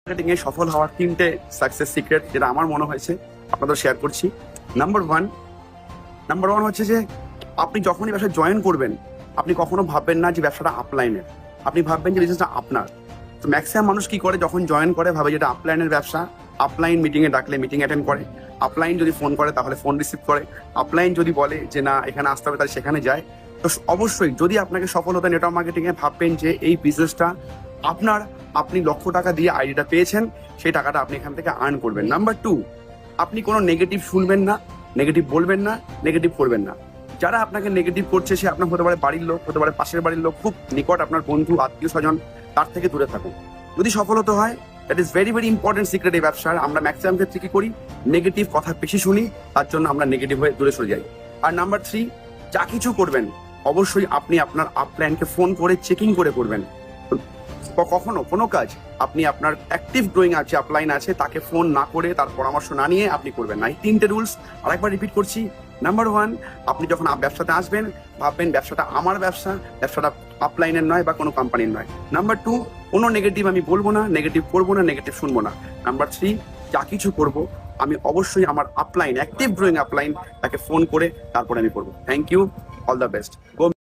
Marketing এ সফল হওয়ার 3টে সাকসেস সিক্রেট যেটা আমার মনে হয়েছে আপনাদের শেয়ার করছি। নাম্বার ওয়ান হচ্ছে যে আপনি যখনই ব্যবসা জয়েন করবেন আপনি কখনো ভাববেন না যে ব্যবসাটা আপলাইনের, আপনি ভাববেন যে বিজনেসটা আপনার। তো ম্যাক্সিমাম মানুষ কি করে, যখন জয়েন করে ভাবে যেটা আপলাইনের ব্যবসা, আপলাইন মিটিং এ ডাকলে মিটিং অ্যাটেন্ড করে, আপলাইন যদি ফোন করে তাহলে ফোন রিসিভ করে, আপলাইন যদি বলে যে না এখানে আসতে হবে তাহলে সেখানে যায়। তো অবশ্যই যদি আপনাকে সফল হতে নেটওয়ার্ক মার্কেটিং এ ভাববেন যে এই বিজনেসটা আপনার, আপনি লক্ষ টাকা দিয়ে আইডিটা পেয়েছেন, সেই টাকাটা আপনি এখান থেকে আর্ন করবেন। নাম্বার 2, আপনি কোনো নেগেটিভ শুনবেন না, নেগেটিভ বলবেন না, নেগেটিভ করবেন না। যারা আপনাকে নেগেটিভ করছে সে আপনার হতে পারে বাড়ির লোক, হতে পারে পাশের বাড়ির লোক, খুব নিকট আপনার বন্ধু আত্মীয় স্বজন, তার থেকে দূরে থাকুন। যদি সফল হতে হয়, that is very very important secret এই ব্যবসার। আমরা ম্যাক্সিমাম ক্ষেত্রে কি করি, নেগেটিভ কথা বেশি শুনি, তার জন্য আমরা নেগেটিভ হয়ে দূরে সরে যাই। আর নাম্বার 3, যা কিছু করবেন অবশ্যই আপনি আপনার আপলাইনকে ফোন করে চেকিং করে করবেন। কখনো কোনো কাজ আপনি আপনার অ্যাক্টিভ গ্রোয়িং আছে, আপলাইন আছে, তাকে ফোন না করে তার পরামর্শ না নিয়ে আপনি করবেন না। এই 3টে রুলস আরেকবার রিপিট করছি। নাম্বার 1, আপনি যখন ব্যবসাতে আসবেন ভাববেন ব্যবসাটা আমার ব্যবসা, ব্যবসাটা আপলাইনের নয় বা কোনো কোম্পানির নয়। নাম্বার 2, কোনো নেগেটিভ আমি বলবো না, নেগেটিভ করবো না, নেগেটিভ শুনবো না। নাম্বার 3, যা কিছু করবো আমি অবশ্যই আমার আপলাইন, অ্যাক্টিভ গ্রোয়িং আপলাইন, তাকে ফোন করে তারপরে আমি করবো। Thank you, all the best.